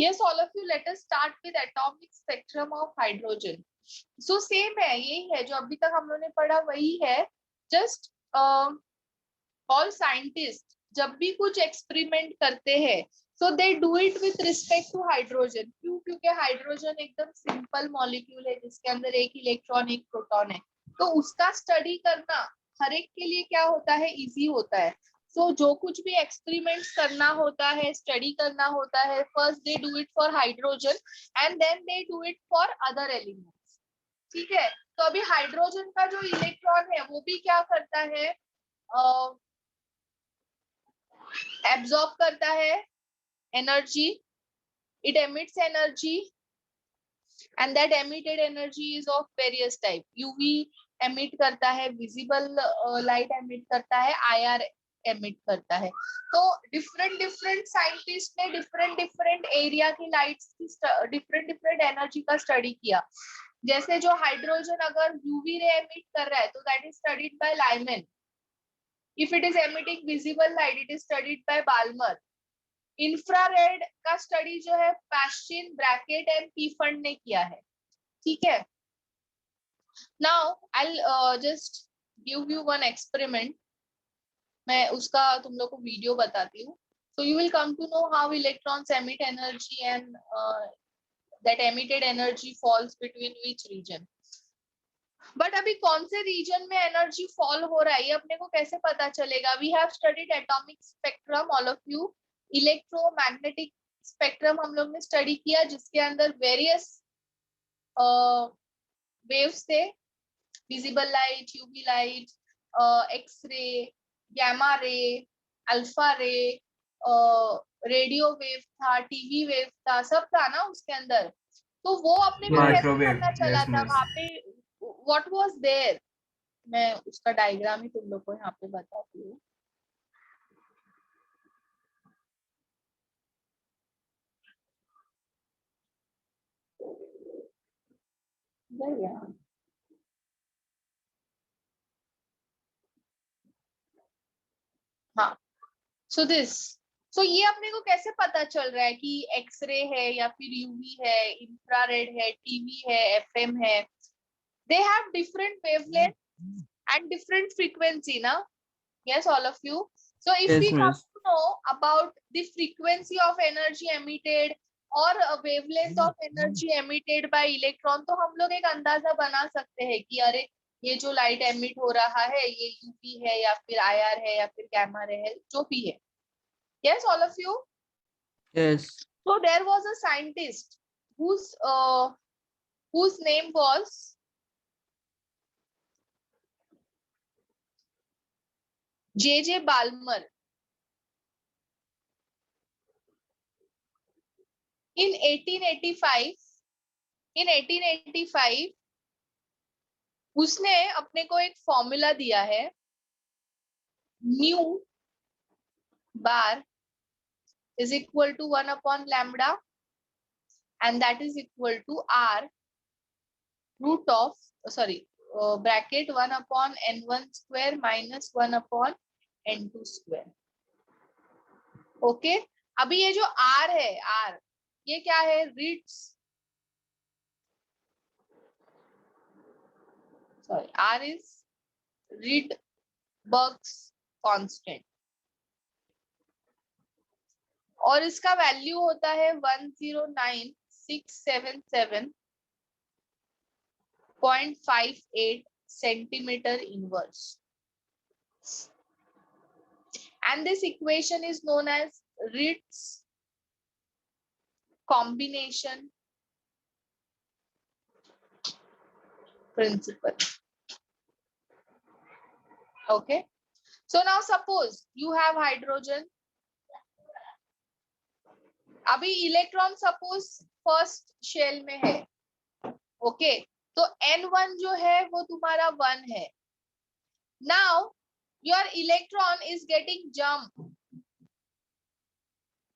Yes, all of you, let us start with atomic spectrum of hydrogen. So same है, यही है जो अभी तक हम लोगों ने पढ़ा वही है. Just all scientists जब भी कुछ एक्सपेरिमेंट करते हैं so they do it with respect to hydrogen. क्यों? क्योंकि हाइड्रोजन एकदम सिंपल मॉलिक्यूल है जिसके अंदर एक इलेक्ट्रॉन एक प्रोटॉन है, तो उसका स्टडी करना हर एक के लिए क्या होता है, इजी होता है. सो जो कुछ भी एक्सपेरिमेंट्स करना होता है, स्टडी करना होता है, first they do it for hydrogen and then they do it for other elements. ठीक है, तो अभी हाइड्रोजन का जो इलेक्ट्रॉन है वो भी क्या करता है, एब्जॉर्ब करता है energy, it emits energy and that emitted energy is of various type. UV emit करता है, visible light emit करता है, IR emit करता है. तो different साइंटिस्ट ने different एरिया की लाइट्स की different एनर्जी का स्टडी किया. जैसे जो हाइड्रोजन अगर UV रे emit कर रहा है तो that is studied by Lyman. If it is emitting visible light, it is studied by Balmer. Infrared का स्टडी जो है पैश्चिन, ब्रैकेट एंड पीफंड ने किया है. ठीक है, now I just give you one experiment. मैं उसका तुम लोग को वीडियो बताती हूँ. So you will come to know how electrons emit energy and that emitted energy falls between which region. But अभी कौन से रीजन में एनर्जी फॉल हो रहा है ये अपने को कैसे पता चलेगा? We have studied atomic spectrum, all of you. Electromagnetic spectrum हम लोग ने स्टडी किया जिसके अंदर वेरियस वेव्स थे, visible light, UV light, X-ray, gamma ray, alpha ray, radio wave था, टीवी वेव था, सब था ना उसके अंदर. तो वो अपने को कैसे पता चला था वहां पे, व्हाट वाज देयर? मैं उसका डायग्राम ही तुम लोग को यहाँ पे बताती हूँ. हाँ, सो दिस. सो ये अपने को कैसे पता चल रहा है कि एक्सरे है या फिर यूवी है, इंफ्रारेड है, टीवी है, एफएम है. They have different wavelength and different frequency ना. yes, all of you. So if we come to know about the frequency of energy emitted or wavelength of energy emitted by electron, तो हम लोग एक अंदाजा बना सकते हैं कि अरे ये जो लाइट एमिट हो रहा है ये यूवी है या फिर आईआर है या फिर गैमा रे है, जो भी है. yes, all of you. Yes. So there was a scientist whose name was J.J. Balmer. In 1885 उसने अपने को एक फॉर्मूला दिया है, new bar is equal to 1 upon lambda and that is equal to r root of bracket 1 upon n1 square minus 1 upon n2 square. Okay, अभी ये जो r है, r ये क्या है? r is Rydberg's constant और इसका वैल्यू होता है 109677.58 centimetre inverse. And this equation is known as Ritz combination principle. Okay, so now suppose you have hydrogen. अभी इलेक्ट्रॉन सपोज फर्स्ट शेल में है. ओके, तो n1 जो है वो तुम्हारा 1 है. Now your electron is getting jump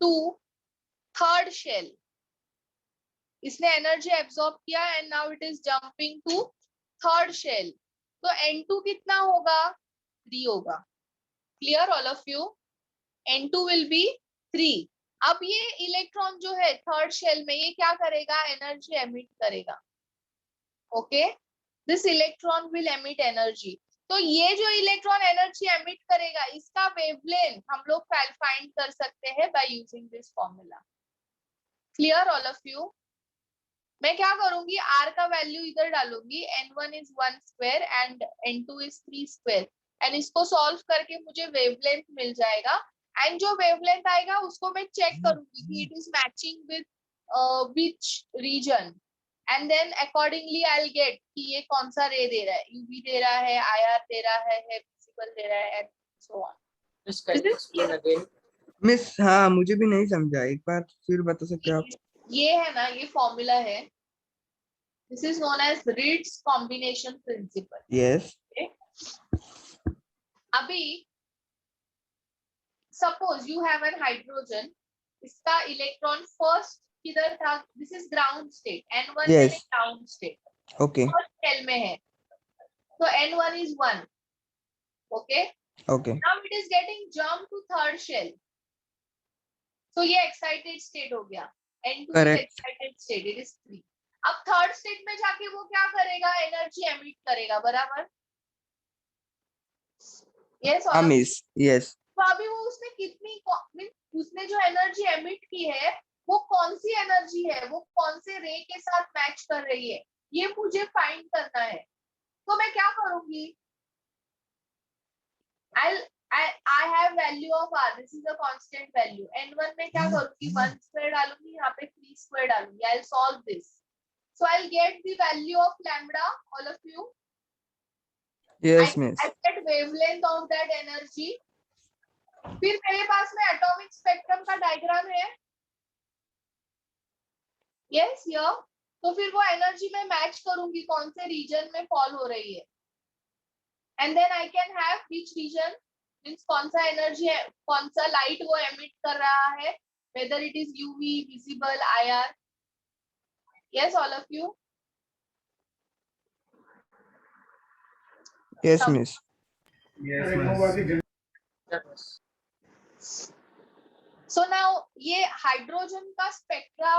to third shell. इसने एनर्जी एब्सॉर्ब किया and now it is jumping to third shell. तो n2 कितना होगा? 3 होगा. Clear all of you? n2 will be 3. अब ये इलेक्ट्रॉन जो है थर्ड शेल में, ये क्या करेगा, एनर्जी एमिट करेगा. Okay, this electron will emit energy. तो ये जो इलेक्ट्रॉन एनर्जी एमिट करेगा, इसका वेवलेंथ हम लोग फाइंड कर सकते हैं by using this formula. Clear all of you? मैं क्या करूंगी, r का वैल्यू इधर डालूंगी, n1 is 1 square and n2 is 3 square, and इसको सॉल्व करके मुझे वेवलेंथ मिल जाएगा. एंड जो वेवलेंथ आएगा उसको मैं चेक करूंगी कि it is matching with which region, and then accordingly I will get कि ये कौन सा रे दे रहा है, यूवी दे रहा है, आईआर दे रहा है विजिबल दे रहा है, एंड सो ऑन. मिस, हाँ मुझे भी नहीं समझा, एक बार फिर बता सकते हो आप? ये है ना, ये फॉर्मूला है. This is known as Reed's combination principle. Yes. Okay? अभी suppose you have an hydrogen, इसका इलेक्ट्रॉन फर्स्ट किधर था, this is ground state, n1 Yes. है ground state, Okay. First shell में है, तो n1 is 1. Okay. Okay. Now it is getting jump to third shell. So ये excited state हो गया, n2 is Correct. excited state, it is 3. अब third state में जाके वो क्या करेगा, एनर्जी एमिट करेगा, बराबर? यस हाँ मिस, yes. तो अभी वो उसने कितनी, उसने जो एनर्जी एमिट की है वो कौन सी एनर्जी है, वो कौन से रे के साथ मैच कर रही है, ये मुझे फाइंड करना है. तो मैं क्या करूंगी, I have value of r, this is a constant value, n1 में क्या करूंगी, 1 स्क्वायर डालूंगी, यहाँ पे 3 स्क्वायर डालूंगी. I'll solve this, so I'll get the value of lambda, all of you. Yes miss. I get wavelength of that energy. फिर मेरे पास में एटॉमिक स्पेक्ट्रम का डायग्राम है. Yes here. तो फिर वो एनर्जी में मैच करूंगी कौन से रीजन में फॉल हो रही है, and then I can have which region, means कौन सा एनर्जी है, कौन सा लाइट वो एमिट कर रहा है, whether it is UV, visible, IR. Yes all of you? Yes miss. So now ये हाइड्रोजन का spectra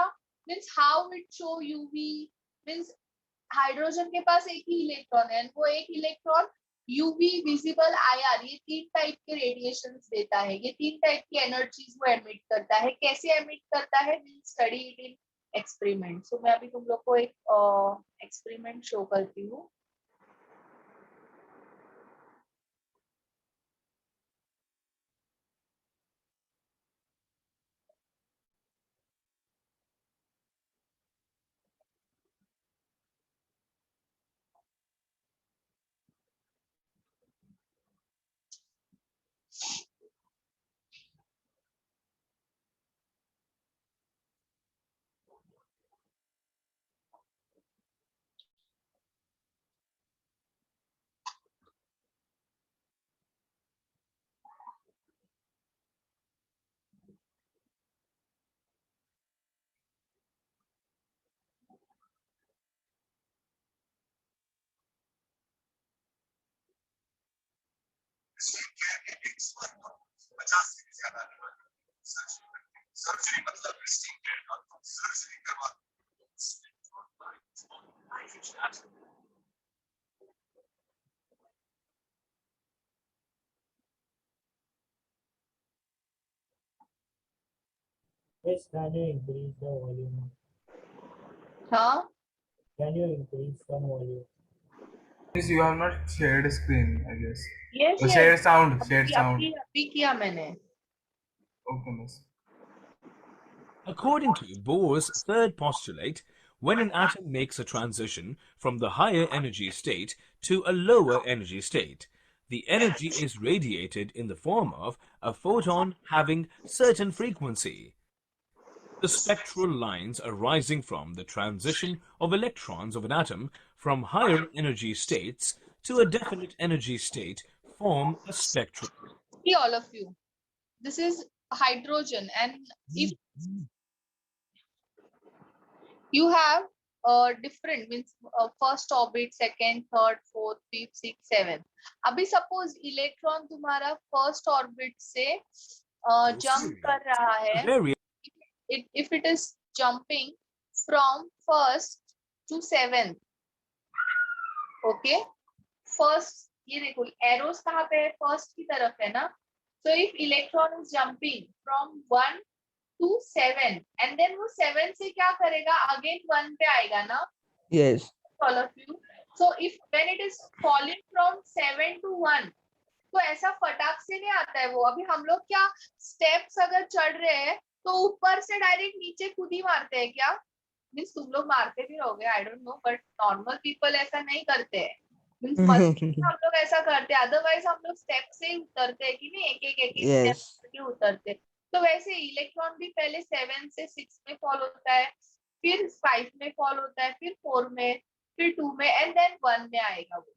means how it show UV, means hydrogen के पास एक ही इलेक्ट्रॉन है, वो एक इलेक्ट्रॉन यूवी, विजिबल, आईआर, ये 3 टाइप के रेडिएशंस देता है, ये 3 टाइप की एनर्जीज वो एमिट करता है. कैसे एमिट करता है, we study it in experiment. So मैं अभी तुम लोग को एक एक्सपेरिमेंट शो करती हूँ. Yes, can you increase the volume? हाँ, Can you increase the volume? Yes, you have not shared screen, I guess. yes, Oh, yes. share sound, share sound. अभी किया मैंने. Okay, miss. According to Bohr's third postulate, when an atom makes a transition from the higher energy state to a lower energy state, the energy is radiated in the form of a photon having certain frequency. The spectral lines arising from the transition of electrons of an atom from higher energy states to a definite energy state form a spectrum. See all of you. This is hydrogen, and if you have different means first orbit, second, third, fourth, fifth, sixth, seventh. अभी suppose electron तुम्हारा first orbit से jump कर रहा है, Very if it is jumping from first to seventh, okay, first, ये देखो arrows कहाँ पे है, फर्स्ट की तरफ है ना. So if electron is jumping from 1 to 7 and then वो 7 से क्या करेगा, again 1 पे आएगा ना, Yes. all of you. So if when it is falling from 7 to 1, तो ऐसा फटाक से नहीं आता है वो. अभी हम लोग क्या स्टेप्स अगर चढ़ रहे हैं तो ऊपर से डायरेक्ट नीचे खुद ही मारते हैं क्या? मीन्स तुम लोग मारते भी रहोगे, I don't know, but normal people ऐसा नहीं करते हैं. मीन्स हम लोग ऐसा करते हैं, अदरवाइज हम लोग स्टेप से ही उतरते हैं कि नहीं, एक एक Yes. स्टेप के उतरते. तो वैसे इलेक्ट्रॉन भी पहले 7 से 6 में फॉल होता है, फिर 5 में फॉल होता है, फिर 4 में, फिर 2 में एंड देन 1 में आएगा वो.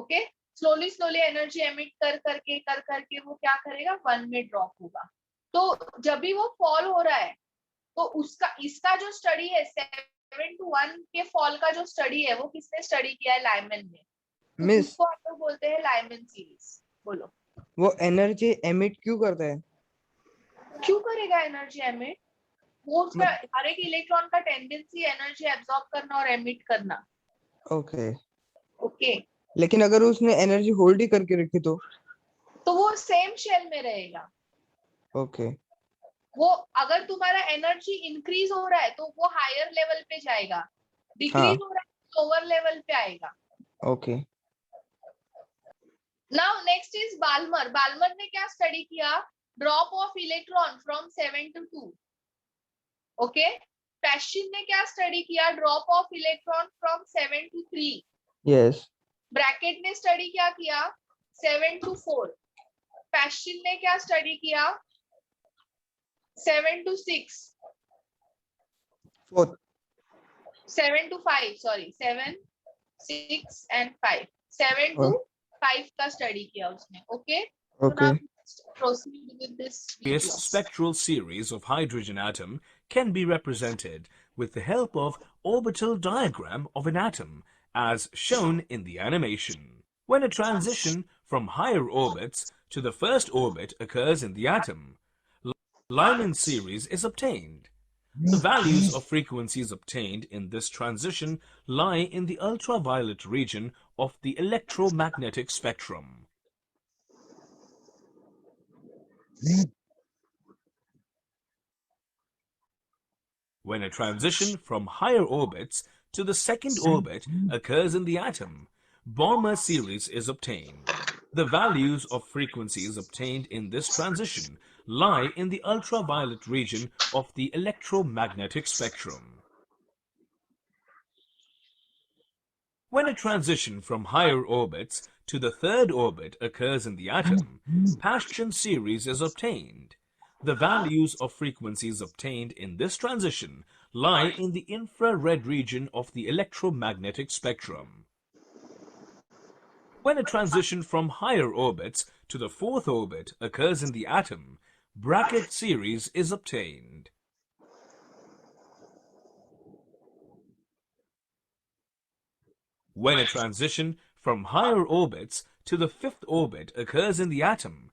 Okay, slowly slowly energy emit कर करके वो क्या करेगा, 1 में ड्रॉप होगा. तो जब भी वो फॉल हो रहा है तो उसका इसका जो स्टडी है 7 to 1 के फॉल का जो स्टडी है वो किसने स्टडी किया है, लाइमन ने. मिस, उसको हम लोग बोलते हैं लाइमन सीरीज. बोलो वो एनर्जी एमिट क्यों करता है? क्यों करेगा एनर्जी एमिट? वो उसका हर एक इलेक्ट्रॉन का टेंडेंसी एनर्जी एब्सॉर्ब करना और एमिट करना. ओके. ओके, लेकिन अगर उसने एनर्जी होल्ड ही करके रखी तो? तो वो सेम शेल में रहेगा. ओके. वो अगर तुम्हारा एनर्जी इंक्रीज हो रहा है तो वो हायर लेवल पे जाएगा, डिक्रीज हो रहा है तो लोअर लेवल पे आएगा. Okay. Now next is Balmer. Balmer ने क्या स्टडी किया, drop of electron from 7 to 2. Okay, Paschen ने क्या स्टडी किया, drop of electron from 7 to 3. Yes. Brackett ने स्टडी क्या किया, 7 to 4. पैशिन ने क्या स्टडी किया, 7 to 6. Fourth. 7 to 5, sorry, 7, 6 and 5. 7 to 5 का स्टडी किया उसने. Okay, okay. proceed with this Various video. spectral series of hydrogen atom can be represented with the help of orbital diagram of an atom, as shown in the animation. When a transition from higher orbits to the first orbit occurs in the atom, Lyman series is obtained. The values of frequencies obtained in this transition lie in the ultraviolet region of the electromagnetic spectrum. When a transition from higher orbits to the second orbit occurs in the atom, Balmer series is obtained. The values of frequencies obtained in this transition lie in the ultraviolet region of the electromagnetic spectrum. When a transition from higher orbits to the third orbit occurs in the atom, Paschen series is obtained. The values of frequencies obtained in this transition lie in the infrared region of the electromagnetic spectrum. When a transition from higher orbits to the fourth orbit occurs in the atom, Brackett series is obtained. When a transition from higher orbits to the fifth orbit occurs in the atom,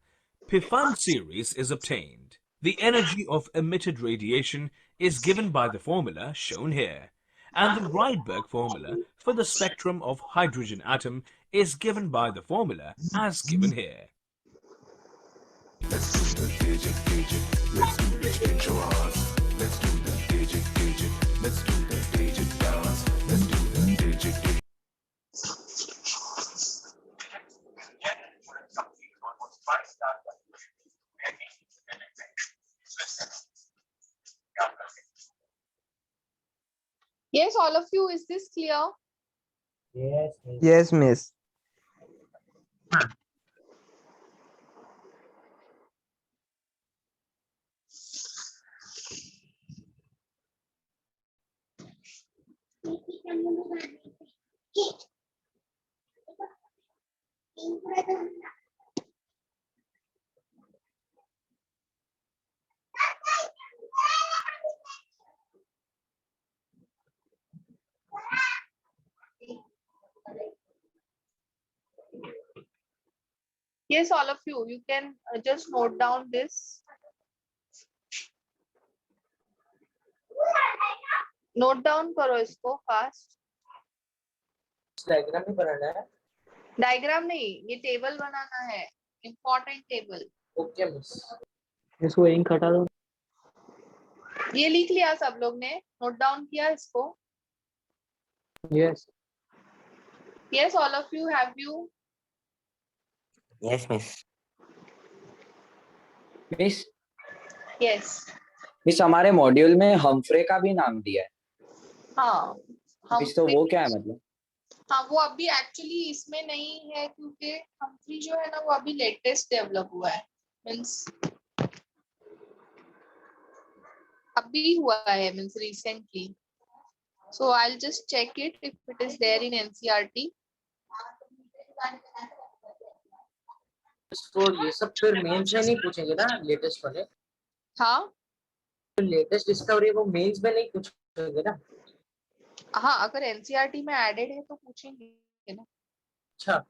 Pfund series is obtained. The energy of emitted radiation is given by the formula shown here, and the Rydberg formula for the spectrum of hydrogen atom is given by the formula as given here. Yes, all of you, is this clear? Yes, miss. Yes, miss. Yes, all of you can just note down this. Note down करो इसको fast. Diagram भी बनाना है. Diagram नहीं, ये table बनाना है, important table. Okay miss. इसको यहीं हटा दो. ये लिख लिया सब लोग ने, नोट डाउन किया इसको. Yes. Yes, all of you, have you? Yes, miss. Miss Yes. Miss हमारे मॉड्यूल में हम्फ्रे का भी नाम दिया है. हाँ. मिस तो वो क्या है मतलब? हाँ, वो अभी एक्चुअली इसमें नहीं है क्योंकि हम्फ्री जो है ना वो अभी लेटेस्ट डेवलप हुआ है. मीन्स अभी हुआ है, means recently. So I'll just check it if it is there in NCERT. तो ये सब फिर मेंस में नहीं पूछेंगे ना लेटेस्ट वाले? हाँ लेटेस्ट डिस्कवरी वो मेंस में नहीं पूछेंगे ना? हाँ, अगर NCERT में एडेड है तो पूछेंगे ना. अच्छा.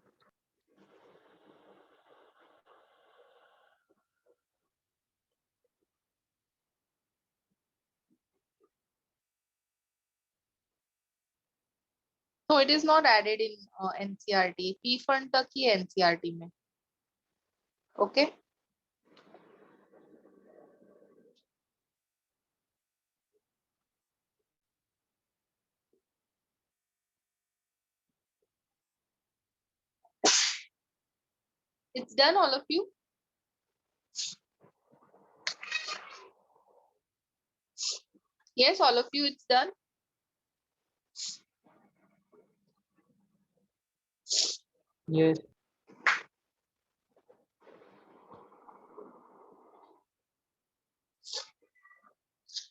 No, it is not added in NCERT. P fund तक ही है NCERT में. Okay. It's done, all of you. Yes, all of you, it's done. Yes.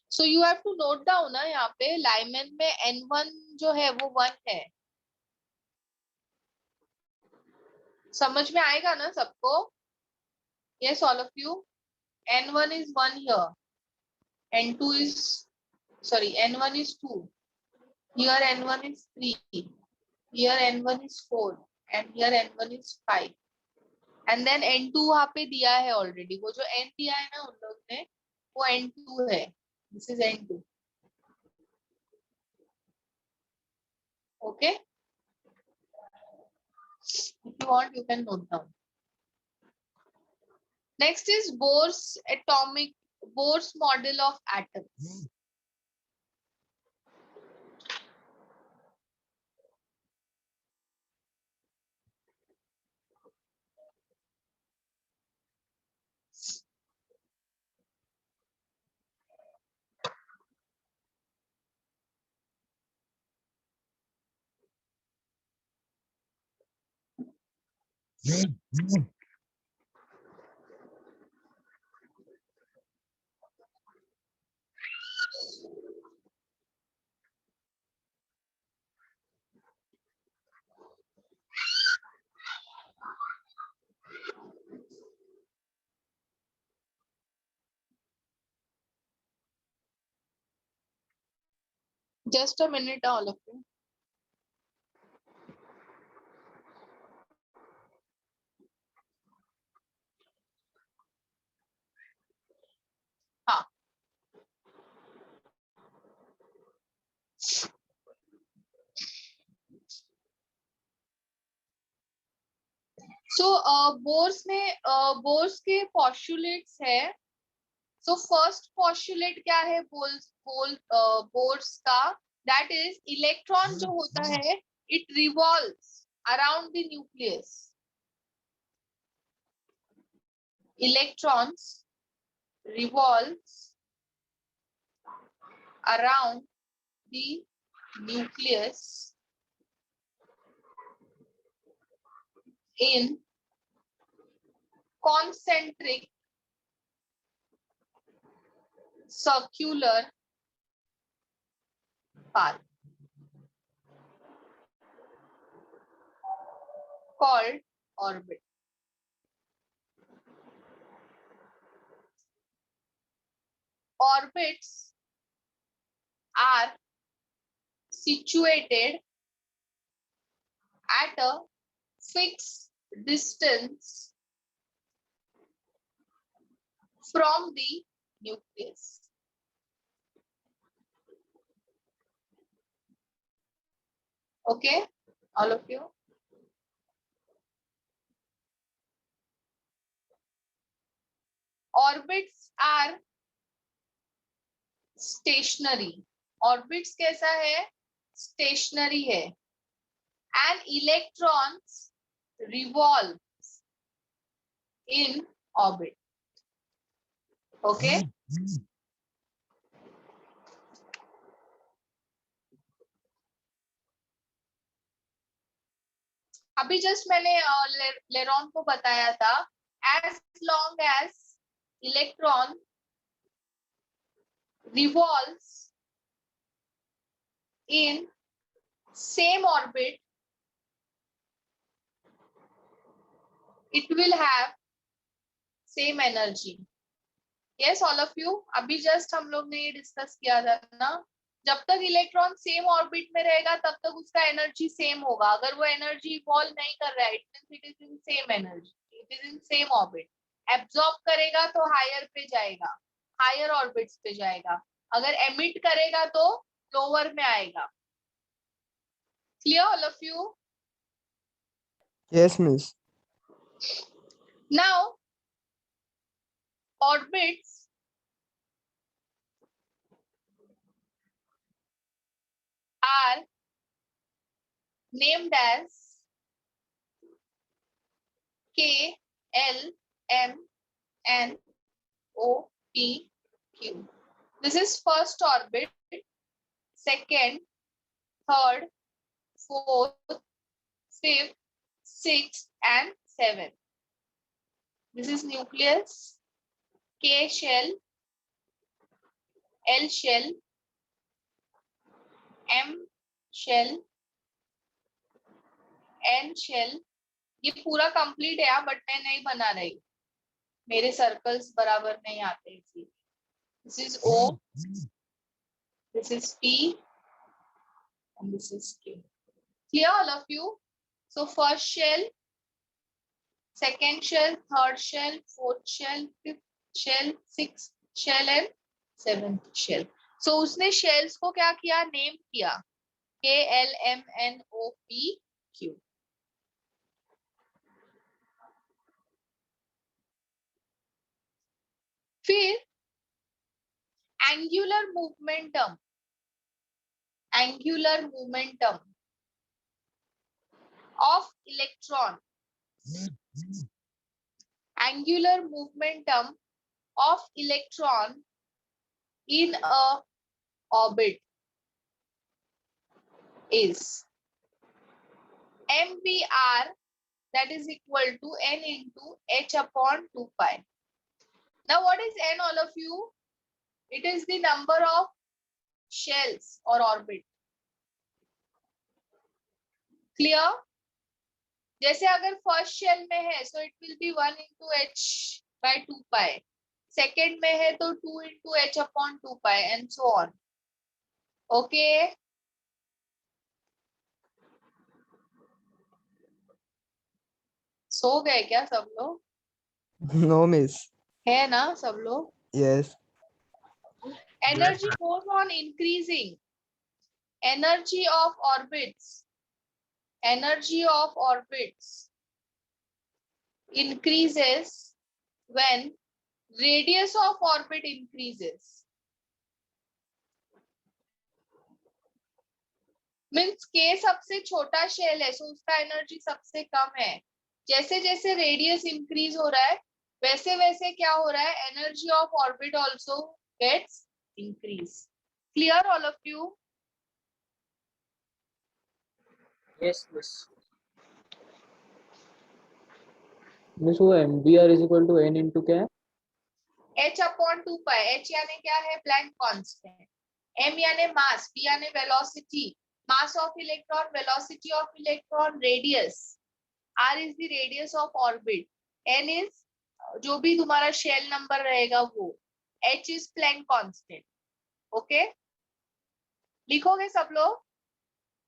So you have to note down ना यहाँ पे लाइमन में N1 जो है वो 1 है. समझ में आएगा ना सबको? Yes, all of you. N1 is 1 here. N2 is, sorry, N1 is 2. Here N1 is 3. Here N1 is 4. And here N1 is 5. And then N2 वहाँ पे दिया है already. वो जो N दिया है ना उन लोग ने, वो N2 है. This is N2. Okay? If you want, you can note down. Next is Bohr's model of atoms. Just a minute, all of you. हाँ. So Bohr's के postulates है. So first postulate क्या है Bohr's का? That is electron जो होता है, it revolves around the nucleus. Electrons revolves around the nucleus in concentric circular path called orbit. Orbits are situated at a fixed distance from the nucleus. Okay, all of you. Orbits are stationary. Orbits कैसा है? Stationary है. And electrons revolve in orbit. Okay. अभी just मैंने लेरॉन को बताया था, as long as electron revolves in same orbit, it will have same energy. Yes, all of you. अभी just हम लोग ने ये डिस्कस किया था ना, जब तक इलेक्ट्रॉन सेम ऑर्बिट में रहेगा तब तक उसका एनर्जी सेम होगा. अगर वो एनर्जी इवॉल्व नहीं कर रहा है, it means it is in same energy, it is in same orbit. Absorb करेगा तो हायर पे जाएगा, हायर ऑर्बिट्स पे जाएगा. अगर एमिट करेगा तो लोअर में आएगा. Clear all of you? Yes, miss. Now orbits are named as K, L, M, N, O, P, Q. This is first orbit, second, third, fourth, fifth, sixth, and seventh. This is nucleus, K shell, L shell, M shell, N shell. ये पूरा complete है but मैं नहीं बना रही, मेरे circles बराबर नहीं आते इसलिए. This is O, this is P, and this is Q. Clear all of you? So first shell, second shell, third shell, fourth shell, fifth shell, sixth shell and seventh shell. So उसने shells को क्या किया? Name किया. K, L, M, N, O, P, Q. फिर angular momentum of electron, angular momentum of electron in a orbit is mvr, that is equal to n into h upon 2 pi. Now what is n, all of you? It is the number of shells or orbit. Clear? जैसे अगर first shell में है so it will be 1 into h by 2 pi. Second में है तो 2 into h upon 2 pi and so on. Okay. सो गए क्या सब लोग? No, miss. है ना सब लोग? Yes. Energy goes on increasing. Energy of orbits increases when radius of orbit increases. Means के सबसे छोटा शेल है सो उसका एनर्जी सबसे कम है. जैसे जैसे रेडियस इंक्रीज हो रहा है वैसे वैसे क्या हो रहा है? Energy of orbit also gets increase. Clear all of you? Yes, miss. Miss, वो MVR is equal to N into क्या है? h upon 2 pi. h यानी क्या है? Blank constant. m यानी मास, v यानी velocity, mass of electron, velocity of electron, radius. r is the radius of orbit. n is जो भी तुम्हारा शेल नंबर रहेगा वो. h is Planck constant. Okay लिखोगे सब लोग?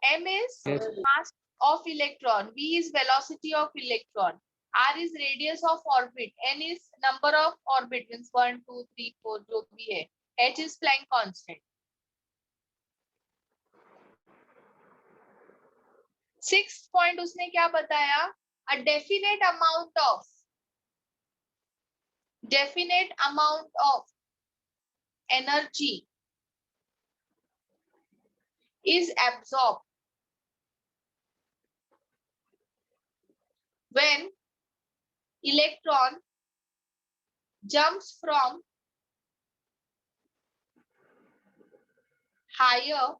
m is mass of electron, v is velocity of electron, r is radius of orbit, n is number of orbit, means 1 2 3 4 जो भी है, h is Planck constant. Sixth point उसने क्या बताया? अ definite amount of energy is absorbed when electron jumps from higher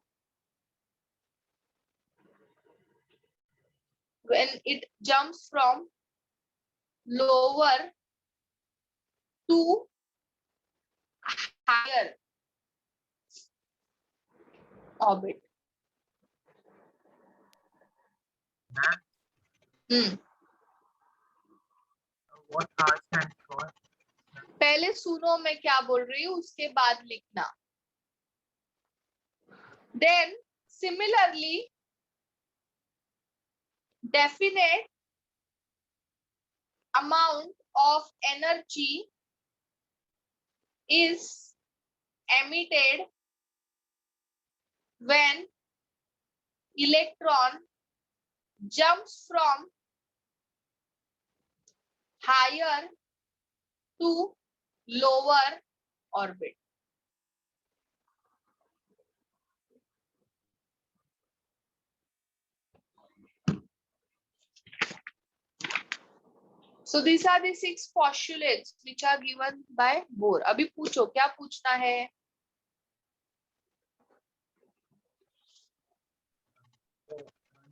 when it jumps from lower to higher orbit. Hmm. What R stands for? पहले सुनो मैं क्या बोल रही हूँ, उसके बाद लिखना. Then similarly, definite amount of energy is emitted when electron jumps from higher to lower orbit. So these are the 6 postulates which are given by Bohr. अभी पूछो क्या पूछना है?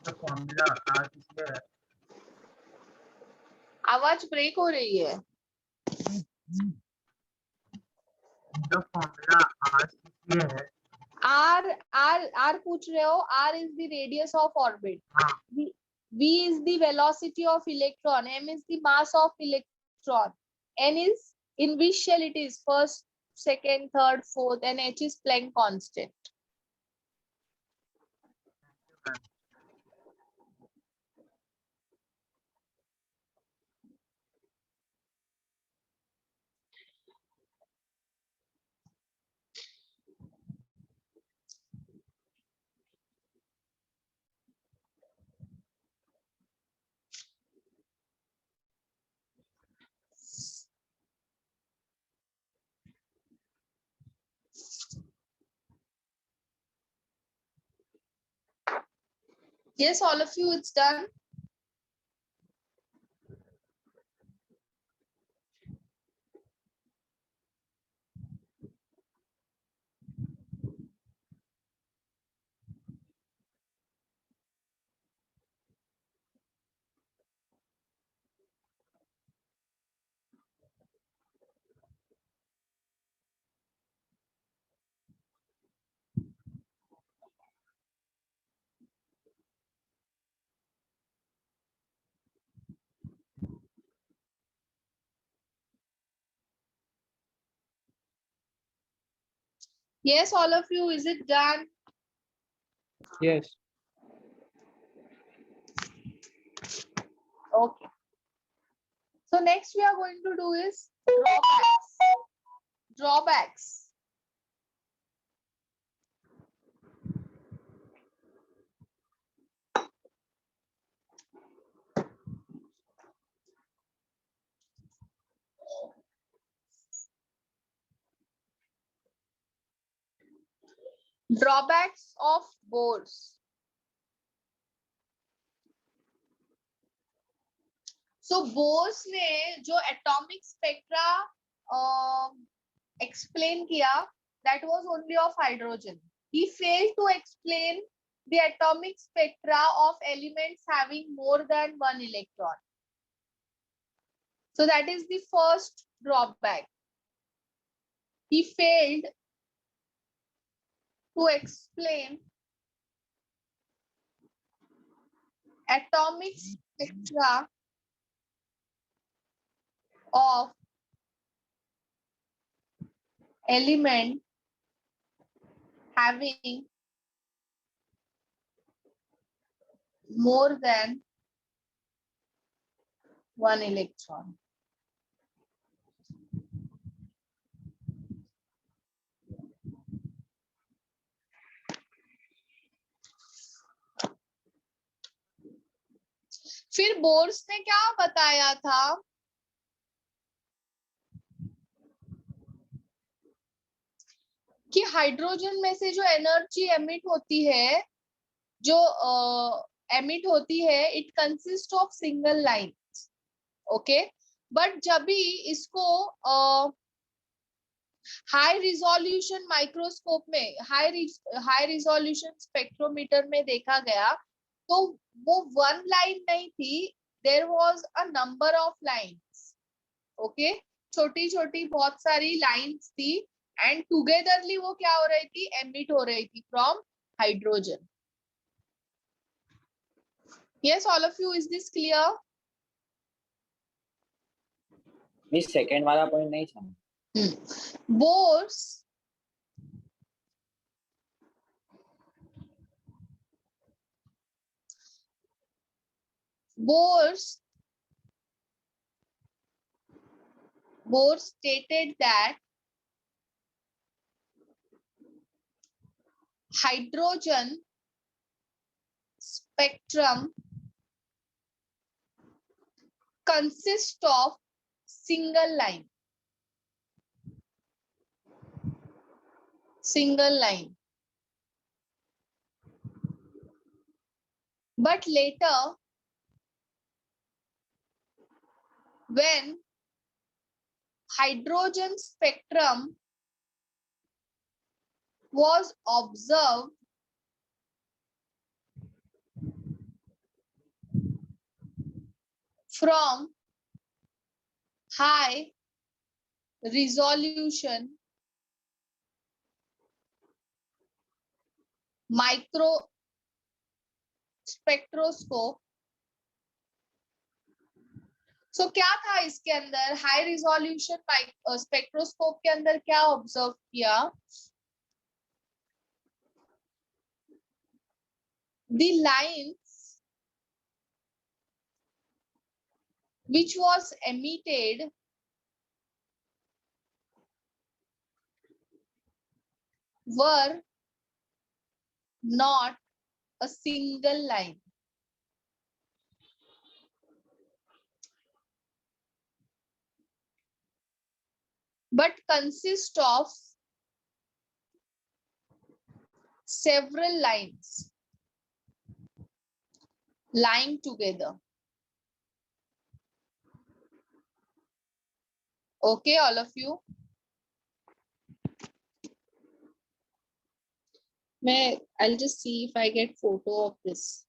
The formula R is there. आवाज break हो रही है. The formula R is there. R पूछ रहे हो? R is the radius of orbit. हाँ. V is the velocity of electron. M is the mass of electron. N is in which shell it is, first, second, third, fourth, and H is Planck constant. Yes, all of you, it's done. Yes, all of you, is it done? Yes. Okay. So next we are going to do is drawbacks. Drawbacks. Drawbacks of Bohr's. So Bohr's ने जो atomic spectra explain किया, that was only of hydrogen. He failed to explain the atomic spectra of elements having more than one electron. So that is the first drawback. He failed to explain atomic spectra of element having more than one electron. फिर bourse ने क्या बताया था? कि hydrogen में से जो energy emit होती है, जो एमिट होती है, it consist of single line. Okay, but जब भी इसको हाई रिजोल्यूशन माइक्रोस्कोप में, हाई रिजोल्यूशन स्पेक्ट्रोमीटर में देखा गया, तो वो वन लाइन नहीं थी, there was a number of lines. Okay, छोटी छोटी बहुत सारी लाइंस थी, एंड टुगेदरली वो क्या हो रही थी? एमिट हो रही थी from hydrogen. Yes, all of you, is this clear? Miss second वाला पॉइंट नहीं समझ. Bohr's Bohr's Bohr stated that hydrogen spectrum consists of single line. Single line. But later, when hydrogen spectrum was observed, from high resolution micro spectroscope. सो क्या था इसके अंदर? High resolution spectroscope के अंदर क्या ऑब्जर्व किया? The lines which was emitted were not a single line. But consist of several lines lying together. Okay, all of you. I'll just see if I get photo of this.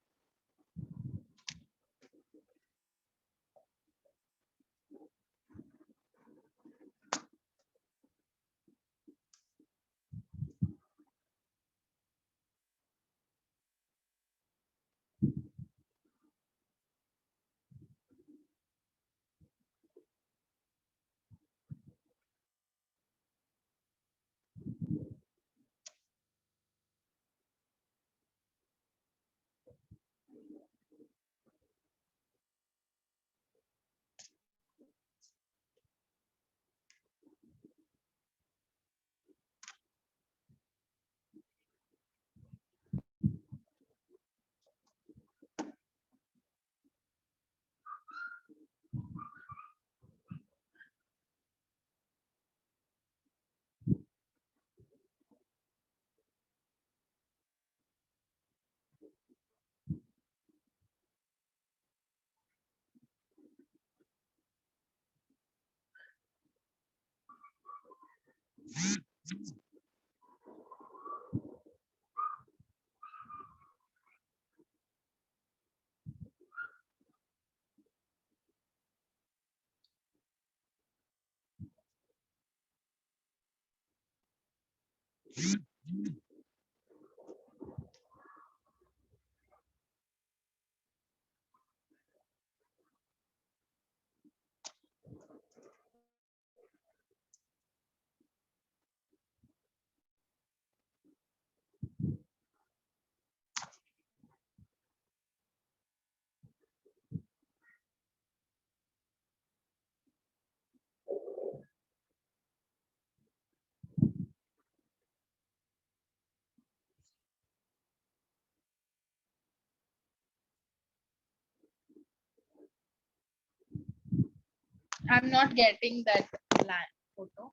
I'm not getting that line photo.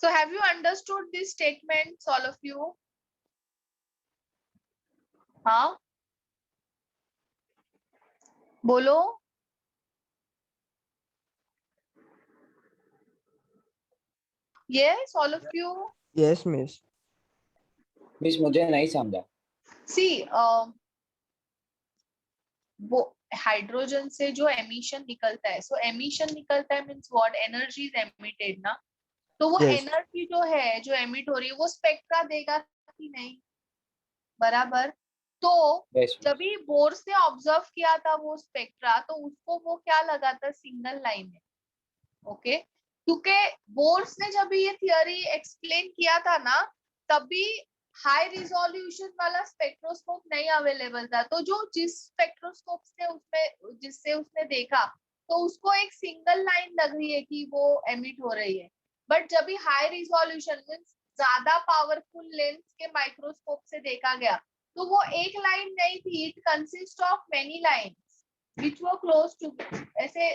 So have you understood these statements, all of you? Huh? Bolo? Yes, all of you. Yes, miss. Miss मुझे नहीं समझा. See, वो hydrogen से जो emission निकलता है, सो emission निकलता है means what, energy is emitted ना. तो वो Yes. एनर्जी जो है, जो एमिट हो रही है, वो स्पेक्ट्रा देगा कि नहीं? बराबर. तो Yes, जब भी बोर्स ने ऑब्जर्व किया था वो स्पेक्ट्रा, तो उसको वो क्या लगा था? सिंगल लाइन है. ओके, क्योंकि बोर्स ने जब ये थियरी एक्सप्लेन किया था ना, तभी हाई रिजोल्यूशन वाला स्पेक्ट्रोस्कोप नहीं अवेलेबल था. तो जो जिस स्पेक्ट्रोस्कोप से उसमें जिससे उसने देखा, तो उसको एक सिंगल लाइन लग रही है कि वो एमिट हो रही है. बट जब भी हाई रिजोल्यूशन मींस ज्यादा पावरफुल लेंस के माइक्रोस्कोप से देखा गया, तो वो एक लाइन नहीं थी. It consist of many lines which were close to, ऐसे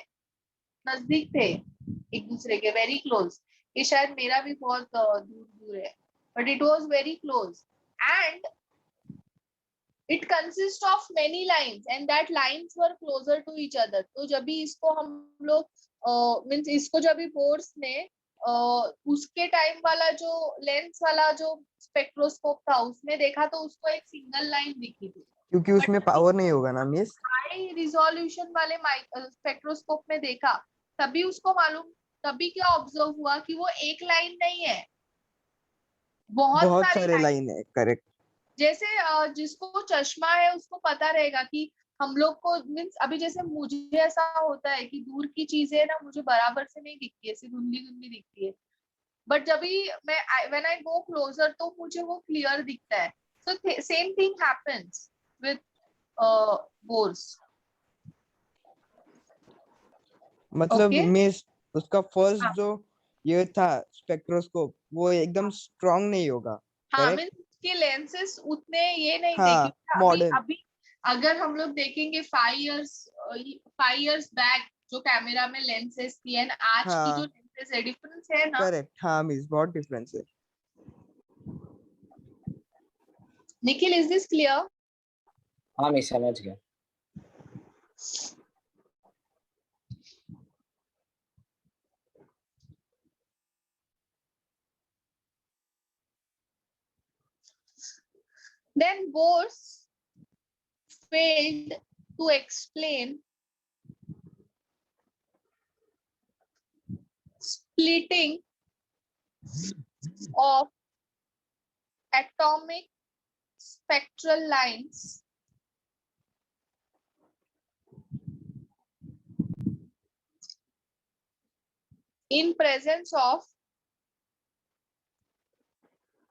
नजदीक थे एक दूसरे के, वेरी क्लोज. ये शायद मेरा भी बहुत दूर दूर है, but it was very close. And it consist of many lines and that lines were closer to each other. तो जब भी इसको हम लोग मींस इसको जब भी बोर्स ने उसके टाइम वाला जो लेंस वाला जो स्पेक्ट्रोस्कोप था उसमें देखा, तो उसको एक सिंगल लाइन दिखी थी. क्योंकि उसमें पावर नहीं होगा ना मिस. हाई रिजोल्यूशन वाले स्पेक्ट्रोस्कोप में देखा, तभी उसको मालूम, तभी क्या ऑब्जर्व हुआ कि वो एक लाइन नहीं है, बहुत बहुत सारी सारे लाइन. लाइन है. करेक्ट. जैसे जिसको चश्मा है उसको पता रहेगा कि हम लोग को मीन्स अभी जैसे मुझे ऐसा होता है कि दूर की चीजें ना मुझे बराबर से नहीं दिखती है, ऐसी धुंधली धुंधली दिखती है. बट जब भी मैं व्हेन आई गो क्लोजर तो मुझे वो क्लियर दिखता है. So same thing happens with Bohr's. मतलब Okay. मिस उसका फर्स्ट जो ये था स्पेक्ट्रोस्कोप, वो एकदम स्ट्रांग नहीं होगा. हाँ, करेक्ट. मीन्स के लेंसेस उतने ये नहीं थे, हाँ, क्योंकि अभी मॉडर्न. अभी अगर हम लोग देखेंगे 5 years बैक जो कैमरा में लेंसेस थी एंड आज की जो हाँ. लेंसेस है, डिफरेंस है ना. करेक्ट. हाँ मिस, बहुत डिफरेंस है. Nikhil, is this clear? हाँ मैं समझ गया. Then Bose failed to explain splitting of atomic spectral lines in presence of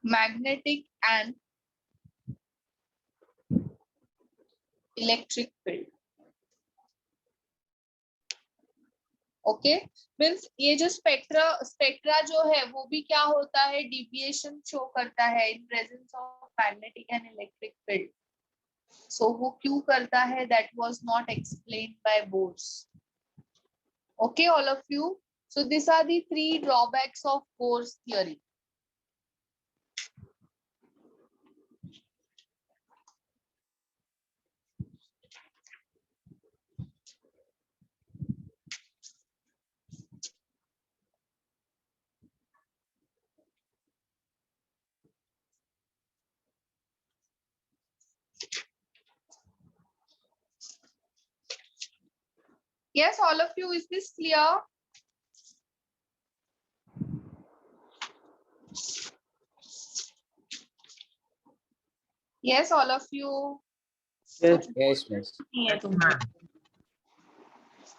magnetic and electric field. Okay, means ये जो स्पेक्ट्रा जो है वो भी क्या होता है? डिविएशन शो करता है in presence of magnetic and electric field. So वो क्यों करता है? That was not explained by Bohr's. Okay all of you. So this are the 3 drawbacks of Bohr's theory. Yes, all of you, is this clear? Yes, all of you. Yes, miss. Yes, ma'am.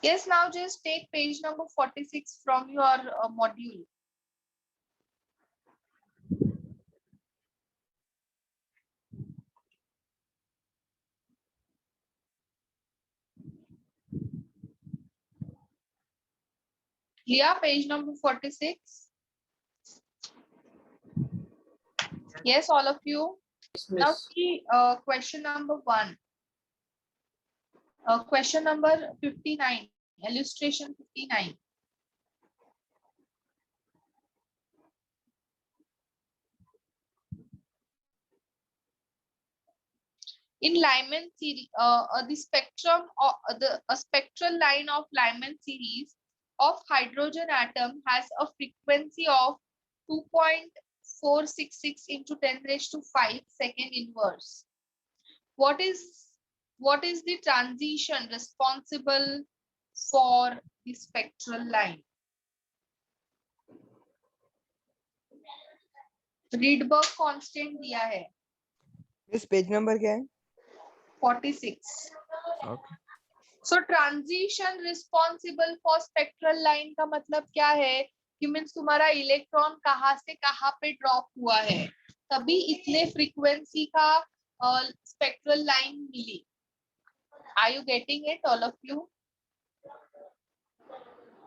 Yes, now just take page number 46 from your module. Yeah, page number 46. Yes, all of you. Yes, Now miss. see question number 1. Question number 59. Illustration 59. In Lyman series, the spectrum of a spectral line of Lyman series of hydrogen atom has a frequency of 2.466 into 10 raised to 5 second inverse. What is the transition responsible for the spectral line? Rydberg constant दिया है इस page number क्या है? 46. Okay. So transition responsible for spectral line का मतलब क्या है कि मीन्स तुम्हारा इलेक्ट्रॉन कहाँ से कहाँ पे ड्रॉप हुआ है, तभी इतने फ्रीक्वेंसी का स्पेक्ट्रल लाइन मिली. Are you getting it, all of you?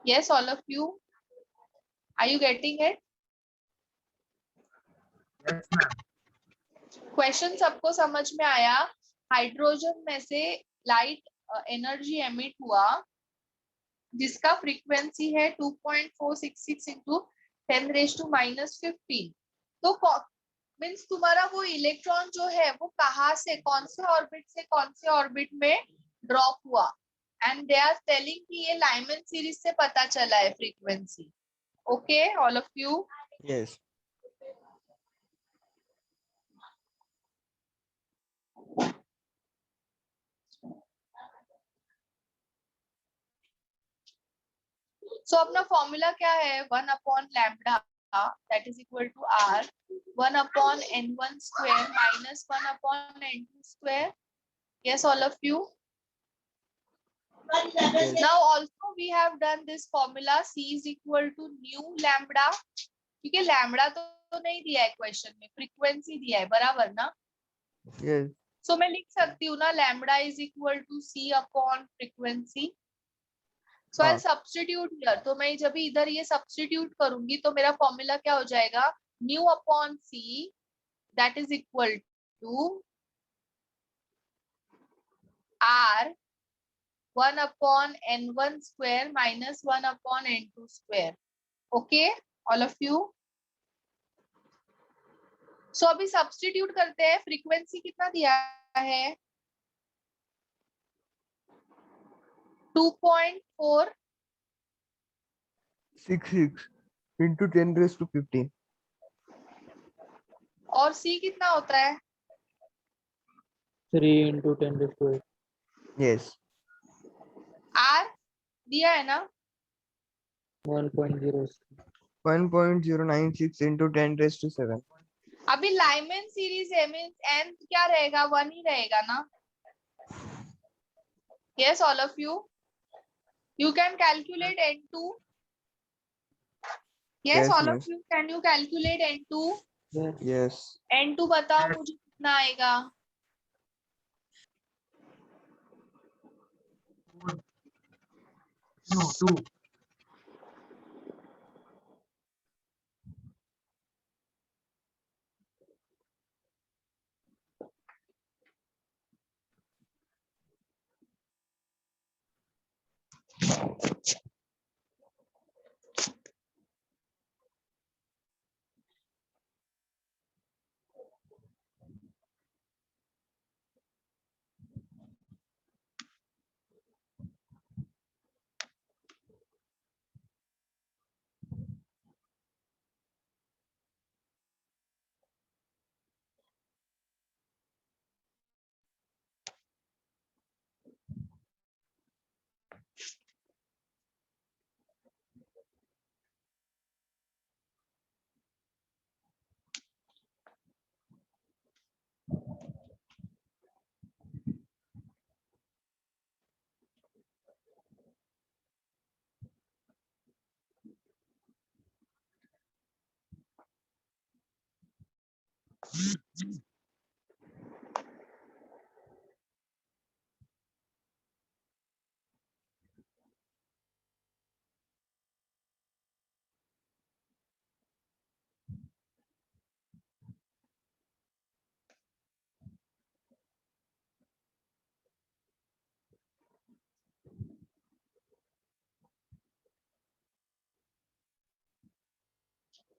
Yes, all of you. Are you getting it? Yes, ma'am. Question सबको समझ में आया? हाइड्रोजन में से लाइट एनर्जी एमिट हुआ जिसका फ्रीक्वेंसी है 2.466 इंटू 10 रेज टू -15. तो मीन्स तुम्हारा वो इलेक्ट्रॉन जो है वो कहाँ से, कौन से ऑर्बिट से कौन से ऑर्बिट में ड्रॉप हुआ, एंड दे आर टेलिंग कि ये लाइमन सीरीज से पता चला है frequency. Okay, all of you? Yes. So अपना फॉर्मूला क्या है? 1 upon lambda that is equal to r 1 upon n1 square minus 1 upon n2 square. Yes, all of you? Yes. Now also we have done this formula c is equal to nu lambda, क्योंकि lambda तो नहीं दिया है question में, frequency दिया है, बराबर ना? Yes. सो मैं लिख सकती हूँ ना lambda is equal to c upon frequency. So I substitute here. तो मैं जब इधर ये सब्स्टिट्यूट करूंगी तो मेरा फॉर्मूला क्या हो जाएगा? Nu upon c that is equal to R 1 upon n1 square minus 1 upon n2 square. Okay, all of you? So अभी सब्स्टिट्यूट करते हैं. फ्रीक्वेंसी कितना दिया है? 2.4 66 into 10 raised to 15. और c कितना होता है? 3 into 10 raised to 8. Yes. r दिया है ना? 1.0. 1.096 into 10 raised to 7. अभी लाइमन सीरीज है, मींस n क्या रहेगा? 1 ही रहेगा ना? Yes, all of you? You can calculate n2. Yes, Yes, all miss. of you, can you calculate n2? Yes. Yes. n2 बताओ मुझे कितना आएगा? No, 2.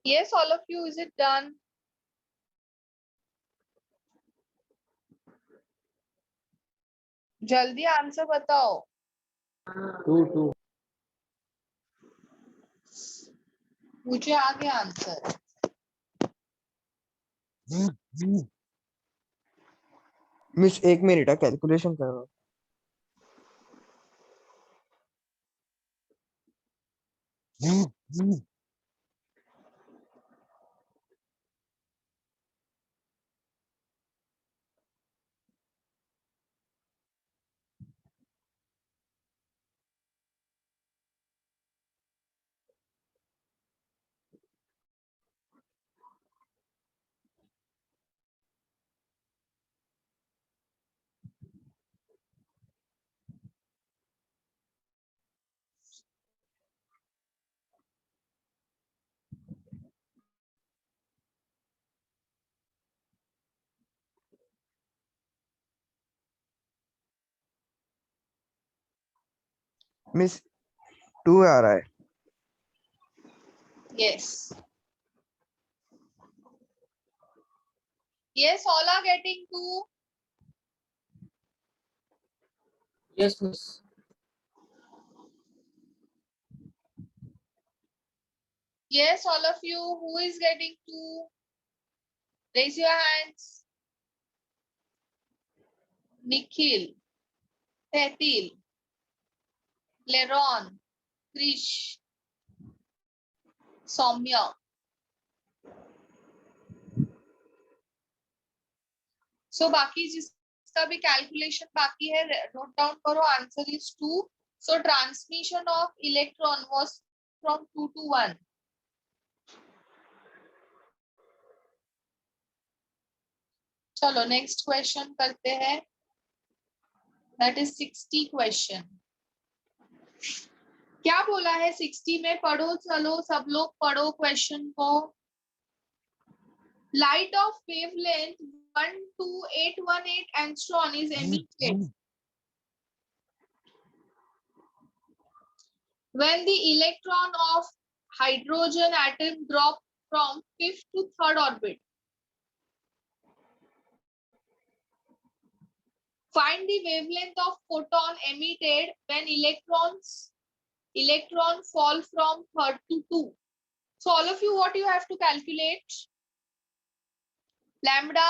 Yes, all of you, is it done? जल्दी answer बताओ. 2 मुझे आ गया आंसर. मिस 1 मिनट कैलकुलेशन कर रहा हूँ. मिस 2 आ रहा है. Yes. Yes, all are getting 2. Yes, miss. Yes, all of you, who is getting 2? Raise your hands. Nikhil, Tetil, Leron, Krish, Soumya. So बाकी जिसका भी कैलकुलेशन बाकी है, नोट डाउन करो. Answer is 2. So transmission of electron was from 2 to 1. चलो next question करते हैं. That is 60 question. क्या बोला है 60 में? पढ़ो, चलो सब लोग पढ़ो क्वेश्चन को. Light of wavelength 12818 angstrom is emitted when the electron of hydrogen atom drop from 5th to 3rd orbit. Find the wavelength of photon emitted when electron fall from 3rd to 2. So all of you, what you have to calculate? Lambda.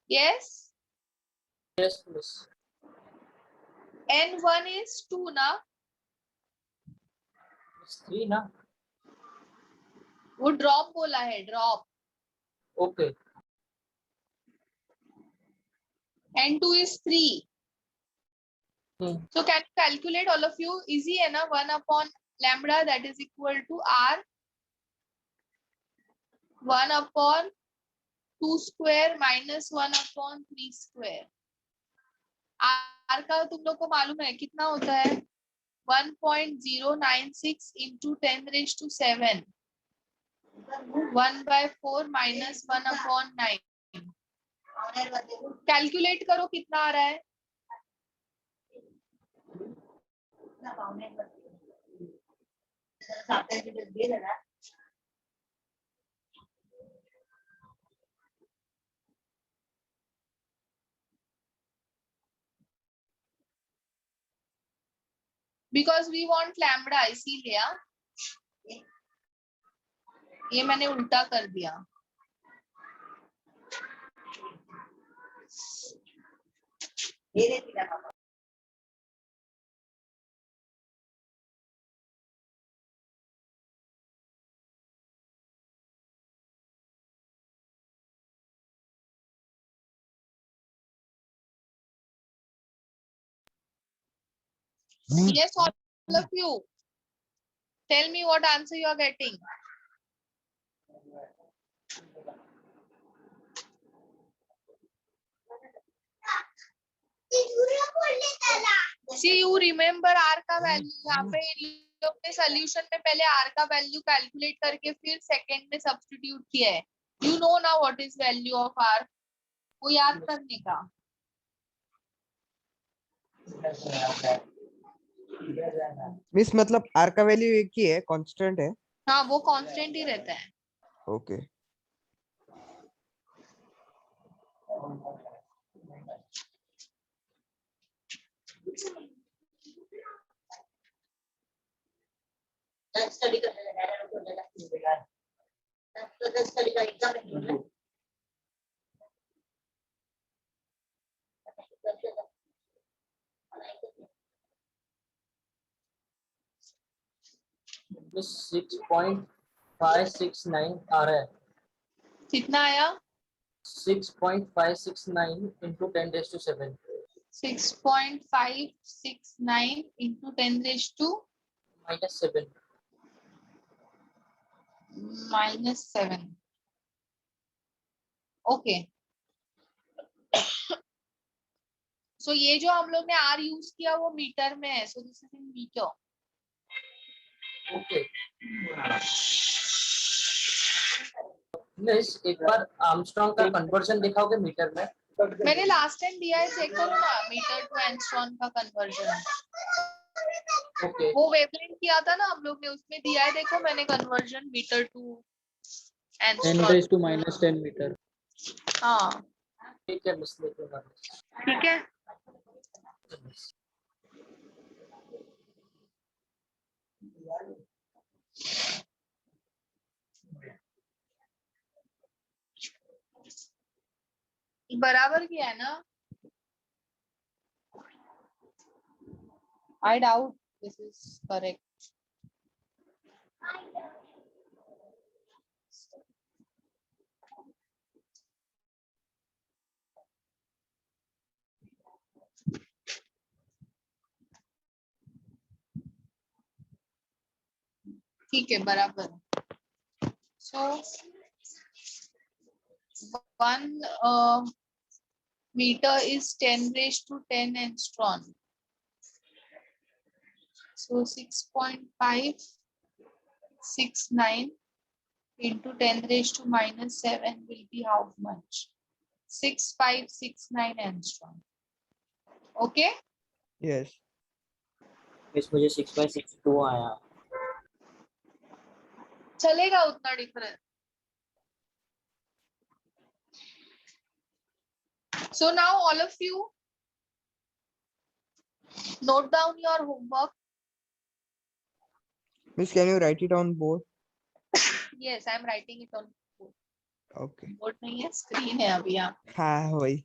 Yes. Yes, miss. N1 is 2 ना. It's 3 ना. वो drop बोला है, drop. Okay. N2 is 3. Hmm. So can you calculate, all of you? Easy है ना. 1 upon lambda, that is equal to R. 1 upon 2 square minus 1 upon 3 square. R का तुम लोग को मालूम है कितना होता है? 1.096 into 10 raised to 7. 1/4 minus 1 upon 9. Calculate करो कितना आ रहा है. Because we want lambda, इसीलिए. ये मैंने उल्टा कर दिया. Yes, all of you. Tell me what answer you are getting. See, you remember R का वैल्यू. यहाँ पे लोग ने सॉल्यूशन में पहले R का वैल्यू कैलकुलेट करके फिर सेकंड में सब्स्टिट्यूट किया है. You know now what is value of R. वो याद करने का. मिस मतलब आर का वैल्यू एक ही है, कांस्टेंट है. हाँ वो कांस्टेंट ही रहता है. Okay. स्टडी करने लगा है तो लगा कि बेकार तो स्टडी का एग्जाम है. This 6.569 आ रहा है. कितना आया? 6.569 into 10 raised to 7 6.569 into 10 raised to -7. -7. Okay. सो ये जो हम लोग ने आर यूज किया वो मीटर में है. So this is in metre. Okay miss, एक बार आर्मस्ट्रांग का कन्वर्जन दिखाओगे मीटर में? मैंने लास्ट टाइम दिया है, चेक करो ना. मीटर टू एंगस्ट्रॉम का कन्वर्जन. ओके वो वेवलेंथ किया था ना हम लोग ने, उसमें दिया है. देखो मैंने conversion metre to 10 angstrom. raised to -10 meter. हाँ ठीक है मिस, देखूंगा. ठीक है. बराबर किया है ना? I doubt this is correct. ठीक है बराबर. So 1 meter is 10 raised to 10 angstrom. So 6.569 into 10 raised to -7 will be how much? 6569 angstrom. Okay? Yes. Miss मुझे 6/62 आया. चलेगा उतना difference. So now all of you note down your homework. Miss, can you write it on board? Yes, I am writing it on board. Okay. Board नहीं है, screen है अभी. यहाँ हाँ वही.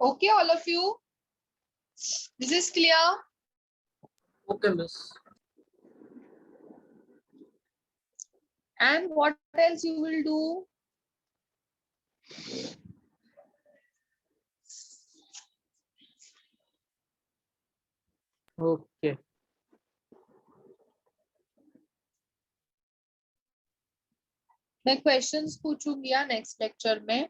Okay, all of you. This is clear. Okay miss. And what else you will do? Okay. मैं questions पूछूंगी या next lecture में.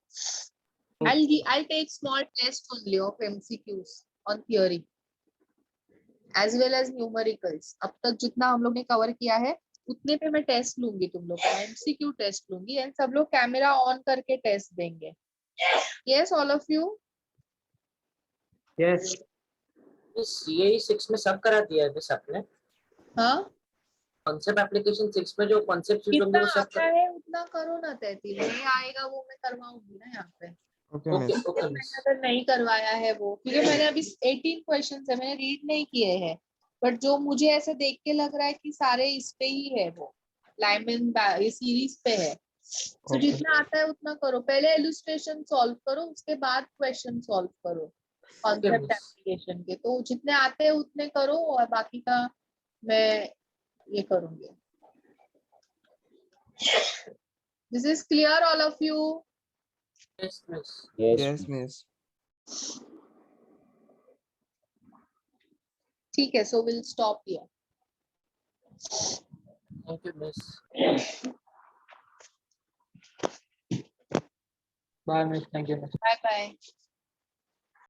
I'll take small test only of MCQs on theory as well as numericals. अब तक जितना हम लोग ने कवर किया है उतने पे मैं टेस्ट लूंगी तुम लोग का. MCQ टेस्ट लूंगी एंड सब लोग कैमरा ऑन करके टेस्ट देंगे. Yes, all of you. Yes. Miss CAE 6 में सब करा दिया है मिस आपने. हाँ कॉन्सेप्ट एप्लीकेशन 6 में जो कॉन्सेप्ट यूज होंगे कितना वो सब आता है उतना करो ना. 33 नहीं आएगा वो मैं करवाऊंगी ना यहाँ पे. Okay, okay miss. Okay miss. मैंने अगर नहीं करवाया है वो, क्योंकि मैंने अभी 18 क्वेश्चन है मैंने रीड नहीं किए हैं. बट जो मुझे ऐसे देख के लग रहा है कि सारे इस पे ही है, वो लाइमन ये सीरीज पे है. तो Okay. जितना आता है उतना करो. पहले इलस्ट्रेशन सॉल्व करो, उसके बाद क्वेश्चन सॉल्व करो कॉन्सेप्ट miss. एप्लीकेशन के. तो जितने आते हैं उतने करो और बाकी का मैं ये करूंगी. This is clear, all of you? Yes, miss. Yes, miss. ठीक है, so we'll stop here. Thank you, miss. Bye, miss. Thank you, miss. Bye bye.